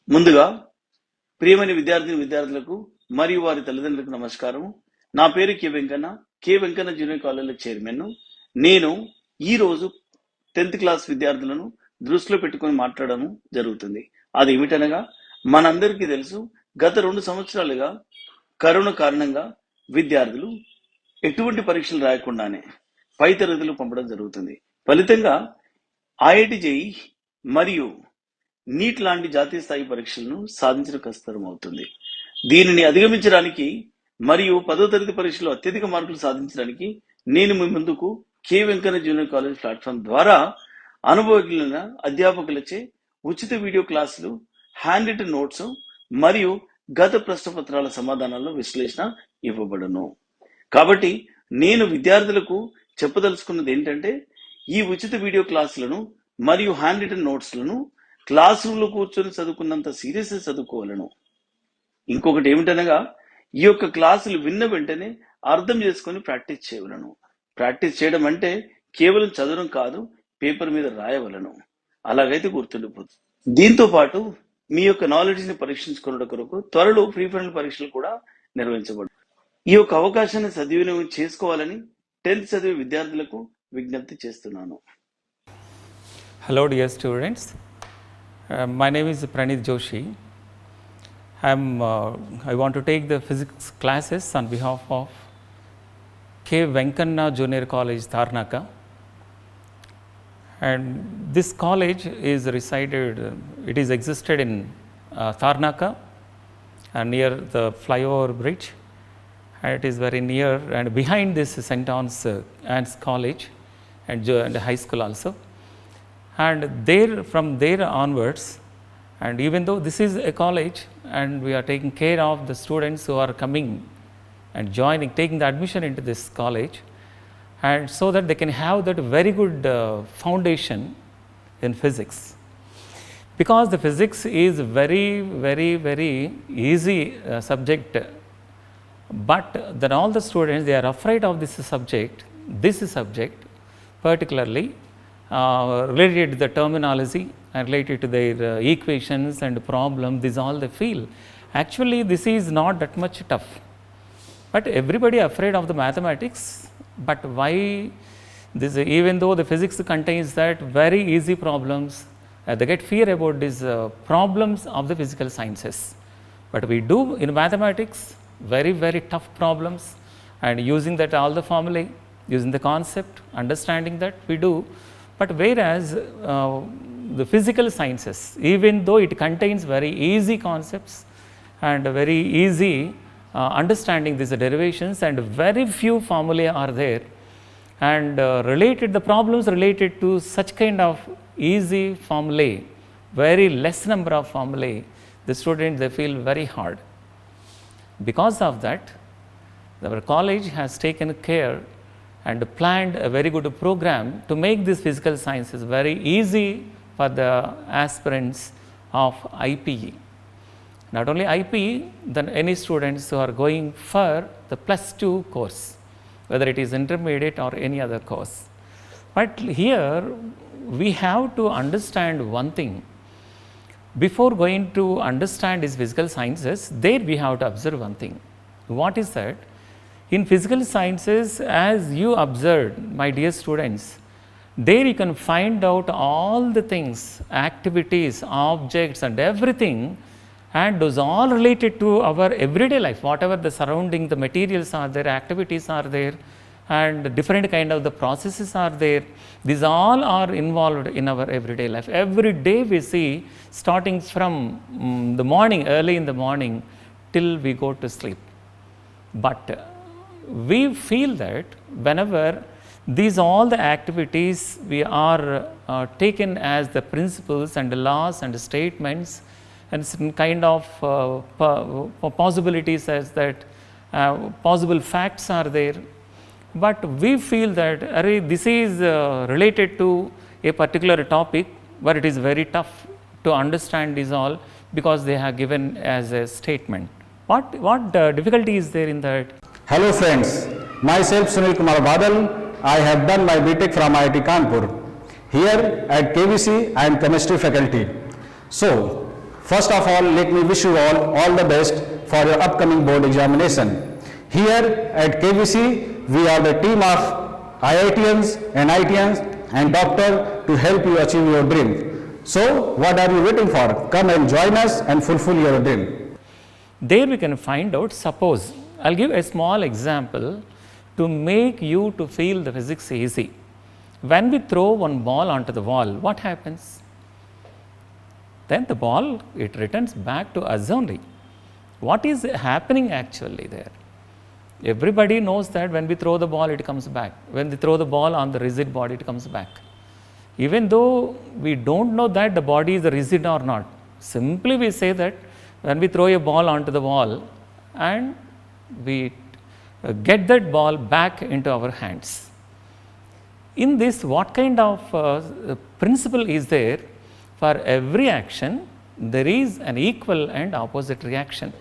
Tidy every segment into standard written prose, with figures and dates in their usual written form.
ముందుగా ప్రియమైన విద్యార్థులకు మరియు వారి తల్లిదండ్రులకు నమస్కారం. నా పేరు K Venkanna junior college chairman. నేను ఈ రోజు 10th క్లాస్ విద్యార్థులను దృష్టిలో పెట్టుకొని మాట్లాడడం జరుగుతుంది. అది ఏమిటనగా, మనందరికీ తెలుసు, గత 2 సంవత్సరాలుగా కరోనా కారణంగా విద్యార్థులు ఎటువంటి పరీక్షలు రాయకుండానే పై తరగతులు పంపడం జరుగుతుంది. ఫలితంగా ఐఐటి జేఈ మరియు నీట్ లాంటి జాతీయ స్థాయి పరీక్షలను సాధించడం కష్టతరం అవుతుంది. దీనిని అధిగమించడానికి మరియు 10వ తరగతి పరీక్షలో అత్యధిక మార్కులు సాధించడానికి నేను మీ ముందుకు K Venkanna junior college platform ద్వారా అనుభవజ్ఞులైన అధ్యాపకులచే ఉచిత వీడియో క్లాసులు, హ్యాండ్ రిటన్ నోట్స్ మరియు గత ప్రశ్నపత్రాల సమాధానాల విశ్లేషణ ఇవ్వబడును. కాబట్టి నేను విద్యార్థులకు చెప్పదలుచుకున్నది ఏంటంటే, ఈ ఉచిత వీడియో క్లాసులను మరియు హ్యాండ్ రిటన్ నోట్స్లను క్లాస్ రూమ్ లో కూర్చొని చదువుకున్నంత సీరియస్ చదువుకోవాలను. ఇంకొకటి ఏమిటనగా, ఈ యొక్క క్లాసులు విన్న వెంటనే అర్థం చేసుకొని ప్రాక్టీస్ చేయవలను. ప్రాక్టీస్ చేయడం అంటే కేవలం చదవడం కాదు, పేపర్ మీద రాయవలను. అలాగైతే గుర్తుండిపోతుంది. దీంతో పాటు మీ యొక్క నాలెడ్జ్ ని పరీక్షించుకున్న కొరకు త్వరలో ఫ్రీ ఫైనల్ పరీక్షలు కూడా నిర్వహించబడు. ఈ యొక్క అవకాశాన్ని సద్వినియోగం చేసుకోవాలని 10th చదివే విద్యార్థులకు విజ్ఞప్తి చేస్తున్నాను. Hello dear students, my name is Pranit Joshi. I want to take the physics classes on behalf of K. Venkanna Junior College, Tarnaka. And this college is it is existed in Tarnaka near the flyover bridge. And it is very near, and behind this St. Anne's College and high school also. And from there onwards, and even though this is a college and we are taking care of the students who are coming and taking the admission into this college, and so that they can have that very good foundation in physics. Because the physics is very, very, very easy subject, but then all the students, they are afraid of this subject particularly related to the terminology and related to their equations and problems. This all they feel. Actually, this is not that much tough, but everybody afraid of the mathematics. But why this? Even though the physics contains that very easy problems, they get fear about these problems of the physical sciences. But we do in mathematics very, very tough problems, and using that all the formulae, using the concept, understanding that we do. But whereas the physical sciences, even though it contains very easy concepts and very easy understanding these derivations, and very few formulae are there, and the problems related to such kind of easy formulae, very less number of formulae, the students, they feel very hard. Because of that, our college has taken care and planned a very good program to make these physical sciences very easy for the aspirants of IPE. Not only IPE, then any students who are going for the +2 course, whether it is intermediate or any other course. But here we have to understand one thing. Before going to understand these physical sciences, there we have to observe one thing. What is that? In physical sciences, as you observed, my dear students, there you can find out all the things, activities, objects and everything, and those all related to our everyday life. Whatever the surrounding, the materials are there, activities are there, and different kind of the processes are there. These all are involved in our everyday life. Every day we see, starting from the morning, early in the morning till we go to sleep. But we feel that whenever these all the activities we are taken as the principles and the laws and the statements, and some kind of possibilities as that possible facts are there. But we feel that this is related to a particular topic, but it is very tough to understand this all because they have given as a statement. What difficulty is there in that? Hello friends, myself Sunil Kumar Badal. I have done my BTech from IIT Kanpur. Here at KVC, I am chemistry faculty. So, First of all, let me wish you all the best for your upcoming board examination. Here at KVC, we are the team of IITians and ITians and doctor to help you achieve your dream. So, what are you waiting for? Come and join us and fulfill your dream. There we can find out, suppose, I'll give a small example to make you to feel the physics easy. When we throw one ball onto the wall, what happens? Then the ball, it returns back to us only. What is happening actually there? Everybody knows that when we throw the ball, it comes back. When we throw the ball on the rigid body, it comes back. Even though we don't know that the body is rigid or not, simply we say that when we throw a ball onto the wall and we get that ball back into our hands. In this, what kind of principle is there? For every action, there is an equal and opposite reaction.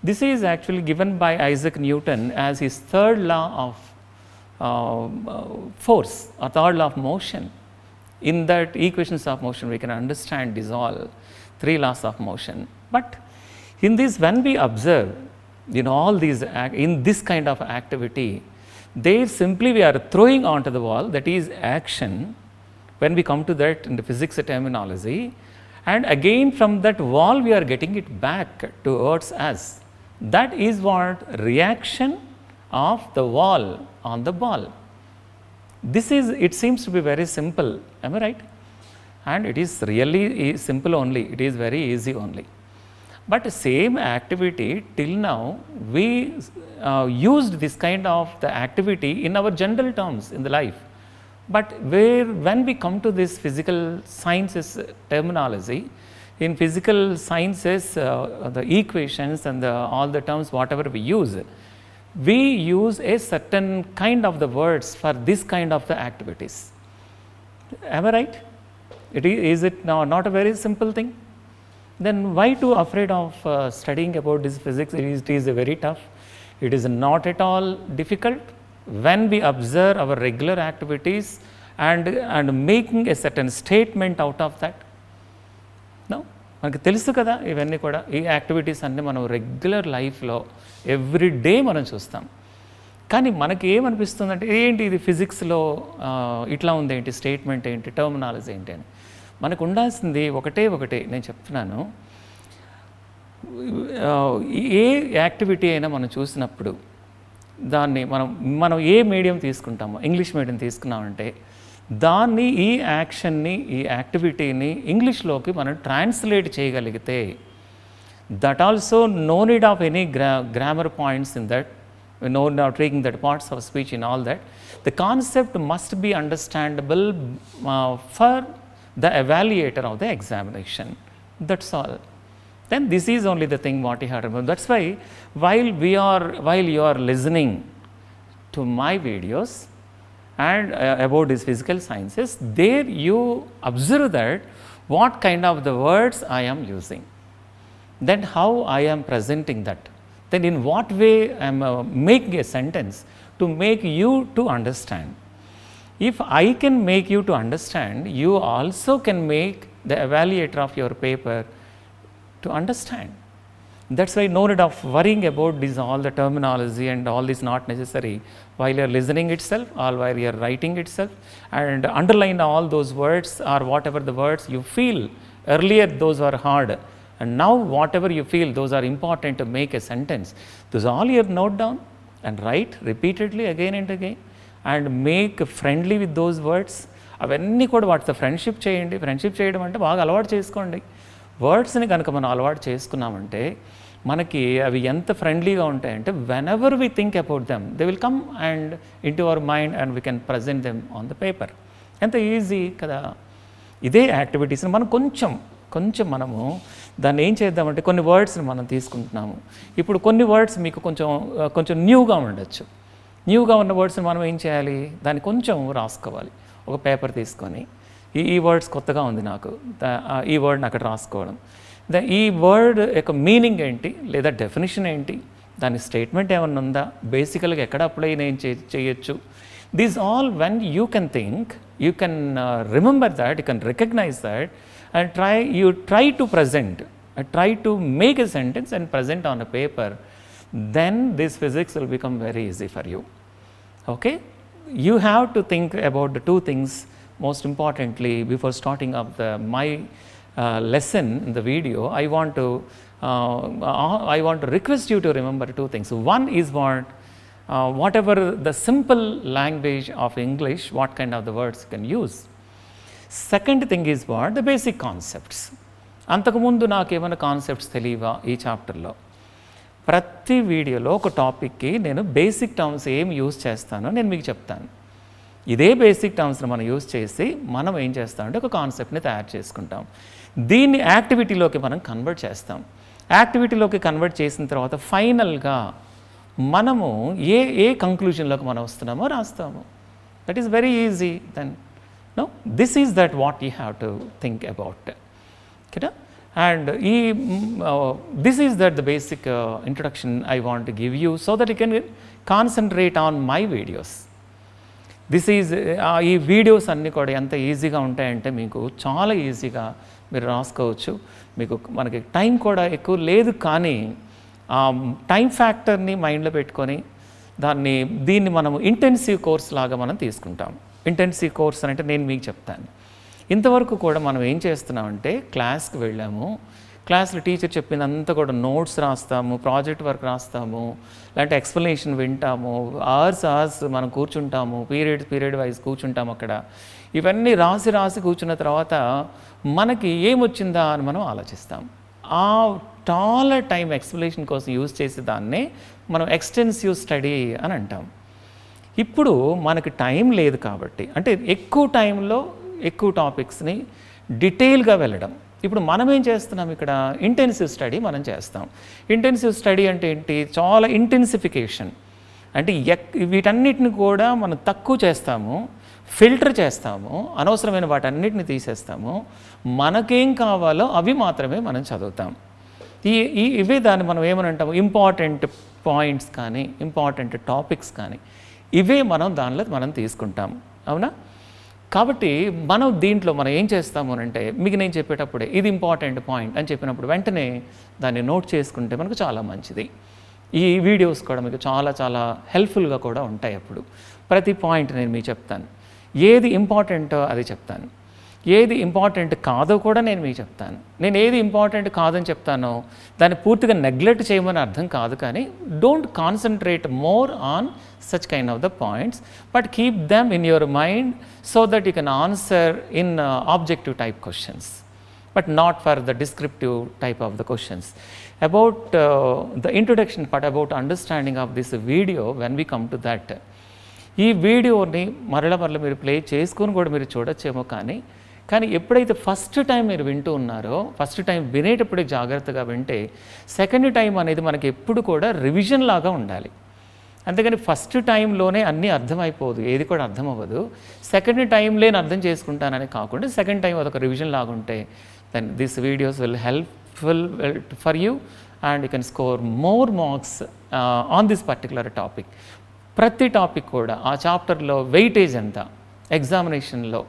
This is actually given by Isaac Newton as his third law of force or third law of motion. In that equations of motion, we can understand these all 3 laws of motion. But in this, when we observe in all these, in this kind of activity, there simply we are throwing onto the wall, that is action. When we come to that in the physics terminology, and again from that wall we are getting it back towards us. That is what reaction of the wall on the ball. This is, it seems to be very simple, am I right? And it is really simple only, it is very easy only. But same activity till now we used this kind of the activity in our general terms in the life. But when we come to this physical sciences terminology, in physical sciences, the equations and all the terms whatever we use a certain kind of the words for this kind of the activities. Am I right? Is it now not a very simple thing? Then why too afraid of studying about this physics? It is very tough. It is not at all difficult. When we observe our regular activities and making a certain statement out of that. No, మనకు తెలుసు కదా ఇవన్నీ కూడా, ఈ activities అన్నీ మనం regular లైఫ్లో every day మనం చూస్తాం. కానీ మనకి ఏమనిపిస్తుందంటే ఏంటి ఇది ఫిజిక్స్లో ఇట్లా ఉంది ఏంటి, స్టేట్మెంట్ ఏంటి, టర్మినాలజీ ఏంటి అని. మనకు ఉండాల్సింది ఒకటే నేను చెప్తున్నాను. ఏ యాక్టివిటీ అయినా మనం చూసినప్పుడు దాన్ని మనం ఏ మీడియం తీసుకుంటామో, ఇంగ్లీష్ మీడియం తీసుకున్నామంటే దాన్ని, ఈ యాక్షన్ని, ఈ యాక్టివిటీని ఇంగ్లీష్లోకి మనం ట్రాన్స్లేట్ చేయగలిగితే, that also no need of any grammar points in that, no need of taking that parts of speech in all that. The concept must be understandable for the evaluator of the examination. That's all. Then this is only the thing what you have to remember. That's why while you are listening to my videos and about these physical sciences, there you observe that what kind of the words I am using, then how I am presenting that, then in what way I am making a sentence to make you to understand. If I can make you to understand, you also can make the evaluator of your paper to understand. That's why no need of worrying about this, all the terminology and all this not necessary while you are listening itself or while you are writing itself, and underline all those words or whatever the words you feel earlier those are hard, and now whatever you feel those are important to make a sentence, those all you note down and write repeatedly again and again and make friendly with those words. అవన్నీ కూడా వాటితో friendship చేయండి. Friendship చేయడం అంటే బాగా అలవాటు చేసుకోండి. వర్డ్స్ని కనుక మనం అలవాటు చేసుకున్నామంటే మనకి అవి ఎంత ఫ్రెండ్లీగా ఉంటాయంటే when ever we think about them they will come and in to our mind and we can present them on the paper. ఎంత ఈజీ కదా. ఇదే యాక్టివిటీస్ని మనం కొంచెం మనము దాన్ని ఏం చేద్దామంటే కొన్ని వర్డ్స్ని మనం తీసుకుంటున్నాము. ఇప్పుడు కొన్ని వర్డ్స్ మీకు కొంచెం న్యూగా ఉండొచ్చు. న్యూగా ఉన్న వర్డ్స్ని మనం ఏం చేయాలి, దాన్ని కొంచెం రాసుకోవాలి. ఒక పేపర్ తీసుకొని ఈ వర్డ్స్ కొత్తగా ఉంది నాకు, ఈ వర్డ్ని అక్కడ రాసుకోవడం, ఈ వర్డ్ యొక్క మీనింగ్ ఏంటి లేదా డెఫినేషన్ ఏంటి, దాని స్టేట్మెంట్ ఏమన్నా ఉందా, బేసికల్గా ఎక్కడ అప్లై నేను చేయొచ్చు. These all when you can think, you can remember that, you can recognize that and try to present try to make a sentence and present on a paper, then this physics will become very easy for you. Okay, you have to think about the two things most importantly before starting up my lesson in the video. I want to request you to remember two things. One is whatever the simple language of English, what kind of the words you can use. Second thing is the basic concepts. అంతకుముందు నాకేమైనా concepts తెలియవా ఈ చాప్టర్లో? ప్రతి వీడియోలో ఒక టాపిక్కి నేను basic terms ఏం use చేస్తానో నేను మీకు చెప్తాను. ఇదే బేసిక్ టర్మ్స్ని మనం యూజ్ చేసి మనం ఏం చేస్తామంటే ఒక కాన్సెప్ట్ని తయారు చేసుకుంటాం. దీన్ని యాక్టివిటీలోకి మనం కన్వర్ట్ చేస్తాం. యాక్టివిటీలోకి కన్వర్ట్ చేసిన తర్వాత ఫైనల్గా మనము ఏ కంక్లూజన్లోకి మనం వస్తున్నామో రాస్తాము. That is very easy. Then no this is that what you have to think about. Okay, and this is that the basic introduction I want to give you so that you can concentrate on my videos. This is ఈ videos అన్నీ కూడా ఎంత ఈజీగా ఉంటాయంటే మీకు చాలా ఈజీగా మీరు రాసుకోవచ్చు. మీకు మనకి టైం కూడా ఎక్కువ లేదు, కానీ టైం ఫ్యాక్టర్ని మైండ్లో పెట్టుకొని దీన్ని మనము ఇంటెన్సివ్ కోర్స్ లాగా మనం తీసుకుంటాం. ఇంటెన్సివ్ కోర్స్ అంటే నేను మీకు చెప్తాను. ఇంతవరకు కూడా మనం ఏం చేస్తున్నామంటే క్లాస్కి వెళ్ళాము, క్లాస్లో టీచర్ చెప్పిందంతా కూడా నోట్స్ రాస్తాము, ప్రాజెక్ట్ వర్క్ రాస్తాము, లేదంటే ఎక్స్ప్లెనేషన్ వింటాము, అవర్స్ మనం కూర్చుంటాము, పీరియడ్ వైజ్ కూర్చుంటాము అక్కడ. ఇవన్నీ రాసి కూర్చున్న తర్వాత మనకి ఏమొచ్చిందా అని మనం ఆలోచిస్తాం. ఆ చాలా టైం ఎక్స్ప్లెనేషన్ కోసం యూజ్ చేసే దాన్నే మనం ఎక్స్టెన్సివ్ స్టడీ అని అంటాం. ఇప్పుడు మనకి టైం లేదు కాబట్టి, అంటే ఎక్కువ టైంలో ఎక్కువ టాపిక్స్ని డీటెయిల్గా వెళ్ళడం. ఇప్పుడు మనం ఏం చేస్తున్నాం, ఇక్కడ ఇంటెన్సివ్ స్టడీ మనం చేస్తాం. ఇంటెన్సివ్ స్టడీ అంటే ఏంటి? చాలా ఇంటెన్సిఫికేషన్. అంటే వీటన్నిటిని కూడా మనం తక్కువ చేస్తాము, ఫిల్టర్ చేస్తాము, అనవసరమైన వాటన్నిటిని తీసేస్తాము. మనకేం కావాలో అవి మాత్రమే మనం చదువుతాం. ఇవే దాన్ని మనం ఏమని అంటాము, ఇంపార్టెంట్ పాయింట్స్ కానీ ఇంపార్టెంట్ టాపిక్స్ కానీ ఇవే దానిలో మనం తీసుకుంటాం. అవునా? కాబట్టి దీంట్లో మనం ఏం చేస్తాము అంటే, మీకు నేను చెప్పేటప్పుడే ఇది ఇంపార్టెంట్ పాయింట్ అని చెప్పినప్పుడు వెంటనే దాన్ని నోట్ చేసుకుంటే మనకు చాలా మంచిది. ఈ వీడియోస్ కూడా మీకు చాలా చాలా హెల్ప్ఫుల్గా కూడా ఉంటాయి. అప్పుడు ప్రతి పాయింట్ నేను మీకు చెప్తాను. ఏది ఇంపార్టెంటో అది చెప్తాను, ఏది ఇంపార్టెంట్ కాదో కూడా నేను మీకు చెప్తాను. నేను ఏది ఇంపార్టెంట్ కాదని చెప్తానో దాన్ని పూర్తిగా నెగ్లెక్ట్ చేయమని అర్థం కాదు, కానీ don't concentrate more on such kind of the points, but keep them in your mind so that you can answer in objective type questions, but not for the descriptive type of the questions. About the introduction part, about understanding of this video, when we come to that, ఈ వీడియోని మరల మీరు play చేసుకొని కూడా మీరు చూడొచ్చేమో, కానీ ఎప్పుడైతే first time మీరు వింటూ ఉన్నారో, ఫస్ట్ టైం వినేటప్పుడే జాగ్రత్తగా వింటే సెకండ్ టైం అనేది మనకి ఎప్పుడు కూడా రివిజన్ లాగా ఉండాలి. అంతేగాని ఫస్ట్ టైంలోనే అన్నీ అర్థమైపోదు, ఏది కూడా అర్థం అవ్వదు. సెకండ్ టైంలో నేను అర్థం చేసుకుంటానని కాకుండా సెకండ్ టైం అదొక రివిజన్ లాగుంటే then this videos will helpful for you and you can score more marks on this particular topic. ప్రతి టాపిక్ కూడా ఆ చాప్టర్లో వెయిటేజ్ ఎంత, ఎగ్జామినేషన్లో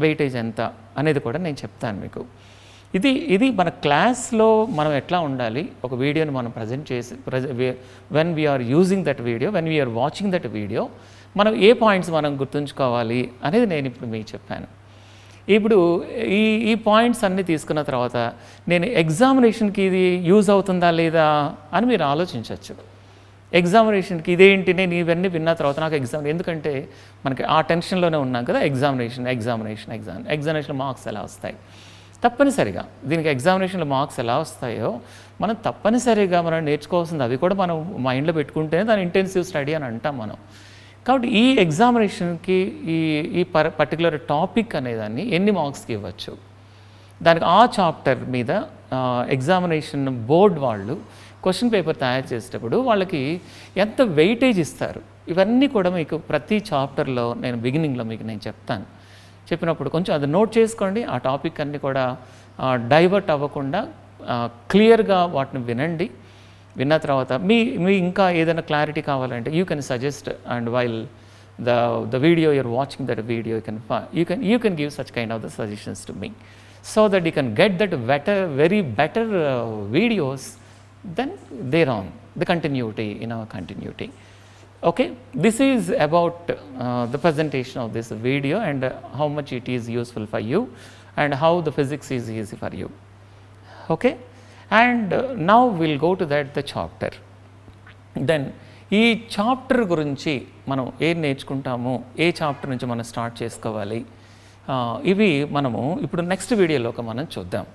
వెయిటేజ్ ఎంత అనేది కూడా నేను చెప్తాను మీకు. ఇది మన క్లాస్లో మనం ఎట్లా ఉండాలి, ఒక వీడియోని మనం ప్రజెంట్ చేసి when we are using that video, when we are watching that video, మనం ఏ పాయింట్స్ మనం గుర్తుంచుకోవాలి అనేది నేను ఇప్పుడు మీకు చెప్పాను. ఇప్పుడు ఈ పాయింట్స్ అన్నీ తీసుకున్న తర్వాత నేను ఎగ్జామినేషన్కి ఇది యూజ్ అవుతుందా లేదా అని మీరు ఆలోచించవచ్చు. ఎగ్జామినేషన్కి ఇదేంటి, నేను ఇవన్నీ విన్న తర్వాత నాకు ఎందుకంటే మనకి ఆ టెన్షన్లోనే ఉన్నాం కదా, ఎగ్జామినేషన్ మార్క్స్ ఎలా వస్తాయి, తప్పనిసరిగా దీనికి ఎగ్జామినేషన్లో మార్క్స్ ఎలా వస్తాయో మనం తప్పనిసరిగా మనం నేర్చుకోవాల్సింది అవి కూడా మనం మైండ్లో పెట్టుకుంటేనే దాని ఇంటెన్సివ్ స్టడీ అని అంటాం మనం. కాబట్టి ఈ ఎగ్జామినేషన్కి ఈ పర్టికులర్ టాపిక్ అనేదాన్ని ఎన్ని మార్క్స్కి ఇవ్వచ్చు, దానికి ఆ చాప్టర్ మీద ఎగ్జామినేషన్ బోర్డ్ వాళ్ళు క్వశ్చన్ పేపర్ తయారు చేసేటప్పుడు వాళ్ళకి ఎంత వెయిటేజ్ ఇస్తారు, ఇవన్నీ కూడా మీకు ప్రతి చాప్టర్లో నేను బిగినింగ్లో మీకు నేను చెప్తాను. చెప్పినప్పుడు కొంచెం అది నోట్ చేసుకోండి. ఆ టాపిక్ అన్నీ కూడా డైవర్ట్ అవ్వకుండా క్లియర్గా వాటిని వినండి. విన్న తర్వాత మీ ఇంకా ఏదైనా క్లారిటీ కావాలంటే you can suggest, and while the video you are watching that video you can give such kind of the suggestions to me. so that you can get that very better videos, then thereon the continuity in our continuity. Okay, this is about the presentation of this video and how much it is useful for you and how the physics is easy for you. Okay, and now we'll go to the chapter. Then ఈ chapter గురించి మనం ఏం నేర్చుకుంటాము, ఏ chapter నుంచి మనం start చేసుకోవాలి, ఇవి మనము ఇప్పుడు నెక్స్ట్ వీడియోలో మనం చూద్దాం.